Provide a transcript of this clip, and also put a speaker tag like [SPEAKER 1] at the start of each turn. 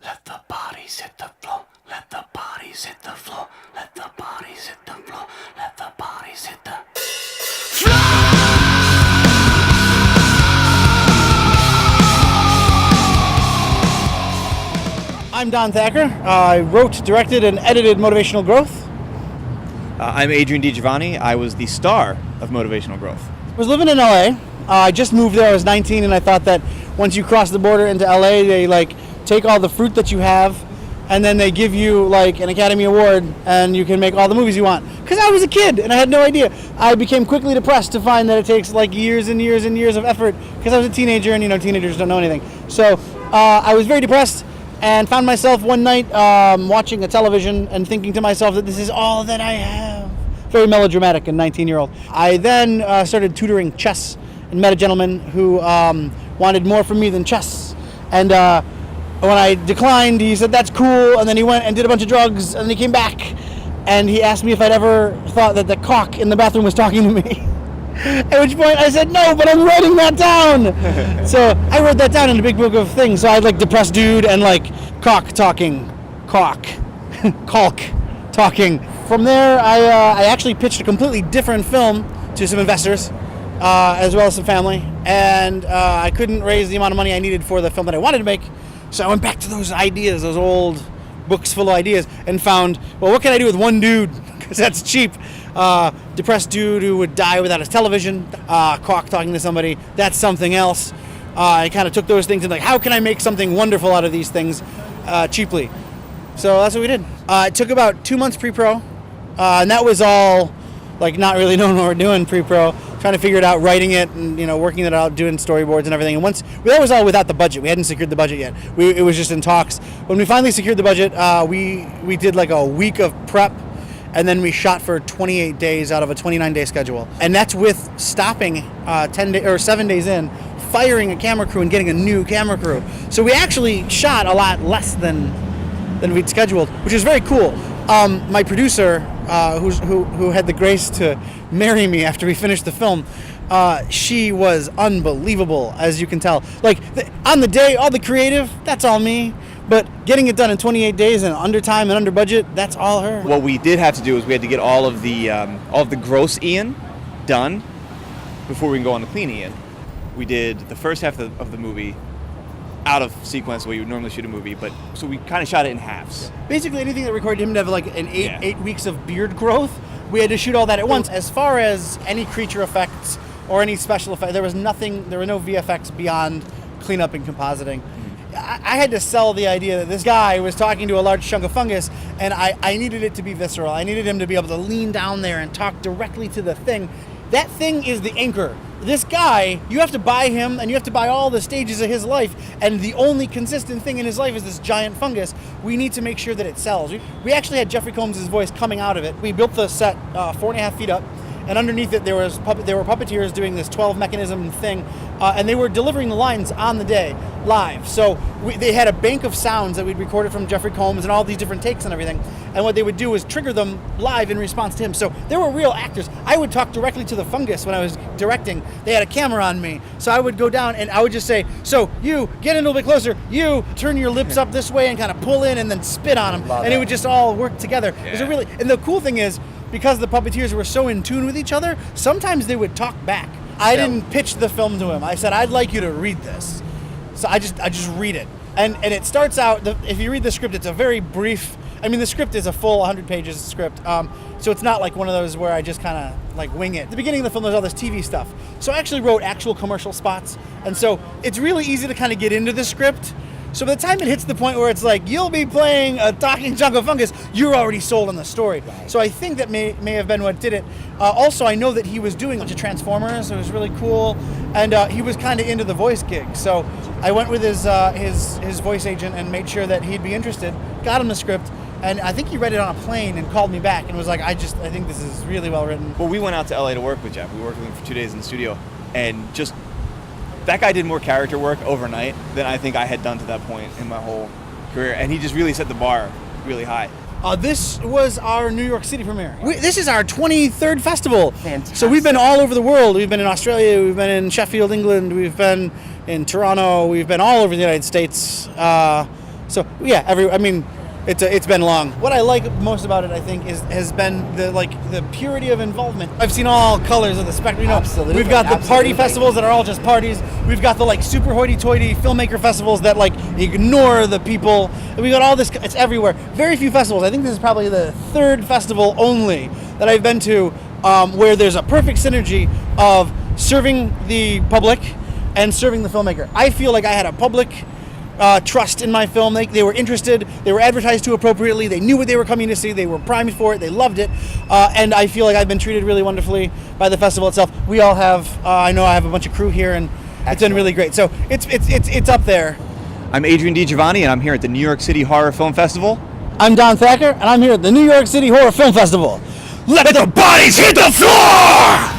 [SPEAKER 1] Let the bodies hit the floor. Let the bodies hit the floor. Let the bodies hit the floor. Let the bodies hit the floor.
[SPEAKER 2] I'm Don Thacker. I wrote, directed, and edited Motivational Growth.
[SPEAKER 3] I'm Adrian Digiovanni. I was the star of Motivational Growth.
[SPEAKER 2] I was living in LA. I just moved there. I was 19, and I thought that once you cross the border into LA, they take all the fruit that you have, and then they give you an Academy Award, and you can make all the movies you want. Because I was a kid, and I had no idea. I became quickly depressed to find that it takes years and years and years of effort. Because I was a teenager, and teenagers don't know anything. So I was very depressed. And found myself one night watching a television and thinking to myself that this is all that I have. Very melodramatic and 19-year-old. I then started tutoring chess and met a gentleman who wanted more from me than chess. And when I declined, he said, "That's cool." And then he went and did a bunch of drugs. And then he came back and he asked me if I'd ever thought that the cock in the bathroom was talking to me. At which point I said, "No, but I'm writing that down." So I wrote that down in a big book of things. So I had depressed dude and cock talking, caulk talking. From there, I actually pitched a completely different film to some investors, as well as some family. And I couldn't raise the amount of money I needed for the film that I wanted to make. So I went back to those ideas, those old books full of ideas, and found, well, what can I do with one dude? Because that's cheap. Depressed dude who would die without his television, caulk talking to somebody, that's something else. I kind of took those things and how can I make something wonderful out of these things cheaply? So that's what we did. It took about 2 months pre-pro, and that was all not really knowing what we're doing pre-pro, trying to figure it out, writing it, and working it out, doing storyboards and everything. And that was all without the budget. We hadn't secured the budget yet. It was just in talks. When we finally secured the budget, we did a week of prep. And then we shot for 28 days out of a 29-day schedule. And that's with stopping 7 days in, firing a camera crew and getting a new camera crew. So we actually shot a lot less than we'd scheduled, which is very cool. My producer, who had the grace to marry me after we finished the film, she was unbelievable, as you can tell. On the day, all the creative, that's all me. But getting it done in 28 days and under time and under budget, that's all her.
[SPEAKER 3] What we did have to do is we had to get all of the gross Ian done before we can go on the clean Ian. We did the first half of the movie out of sequence the way you would normally shoot a movie, but so we kind of shot it in halves.
[SPEAKER 2] Basically anything that required him to have eight weeks of beard growth, we had to shoot all that at once. As far as any creature effects or any special effects, there were no VFX beyond cleanup and compositing. I had to sell the idea that this guy was talking to a large chunk of fungus, and I needed it to be visceral. I needed him to be able to lean down there and talk directly to the thing. That thing is the anchor. This guy, you have to buy him, and you have to buy all the stages of his life, and the only consistent thing in his life is this giant fungus. We need to make sure that it sells. We actually had Jeffrey Combs' voice coming out of it. We built the set 4.5 feet up, and underneath it there were puppeteers doing this 12 mechanism thing, and they were delivering the lines on the day, live. So they had a bank of sounds that we'd recorded from Jeffrey Combs and all these different takes and everything, and what they would do was trigger them live in response to him. So there were real actors. I would talk directly to the fungus when I was directing. They had a camera on me, so I would go down and I would just say, "So you get in a little bit closer, you turn your lips up this way and kind of pull in and then spit on them," and it would just all work together.
[SPEAKER 3] Yeah.
[SPEAKER 2] It was and the cool thing is, because the puppeteers were so in tune with each other, sometimes they would talk back. I didn't pitch the film to him. I said, "I'd like you to read this." So I just read it. And it starts out, if you read the script, it's a very brief, the script is a full 100 pages script. So it's not like one of those where I just kind of wing it. At the beginning of the film, there's all this TV stuff. So I actually wrote actual commercial spots. And so it's really easy to kind of get into the script. So by the time it hits the point where it's you'll be playing a talking chunk of fungus, you're already sold on the story. Right. So I think that may have been what did it. Also, I know that he was doing a bunch of Transformers. It was really cool. And he was kind of into the voice gig. So I went with his voice agent and made sure that he'd be interested, got him the script, and I think he read it on a plane and called me back and was like, I think this is really well written.
[SPEAKER 3] Well, we went out to LA to work with Jeff. We worked with him for 2 days in the studio, and that guy did more character work overnight than I think I had done to that point in my whole career, and he just really set the bar really high.
[SPEAKER 2] This was our New York City premiere. This is our 23rd festival.
[SPEAKER 4] Fantastic.
[SPEAKER 2] So we've been all over the world. We've been in Australia, we've been in Sheffield, England, we've been in Toronto, we've been all over the United States. So yeah, it's been long. What I like most about it, I think, has been the purity of involvement. I've seen all colors of the spectrum.
[SPEAKER 4] Absolutely,
[SPEAKER 2] We've got the party
[SPEAKER 4] absolutely.
[SPEAKER 2] festivals that are all just parties. We've got the super hoity-toity filmmaker festivals that ignore the people. And we got all this. It's everywhere. Very few festivals. I think this is probably the third festival only that I've been to where there's a perfect synergy of serving the public and serving the filmmaker. I feel like I had a public trust in my film. They were interested. They were advertised to appropriately. They knew what they were coming to see. They were primed for it. They loved it. And I feel like I've been treated really wonderfully by the festival itself. We all have. I know I have a bunch of crew here, and it's been really great. So it's up there.
[SPEAKER 3] I'm Adrian Digiovanni, and I'm here at the New York City Horror Film Festival.
[SPEAKER 2] I'm Don Thacker, and I'm here at the New York City Horror Film Festival.
[SPEAKER 1] Let the bodies hit the floor!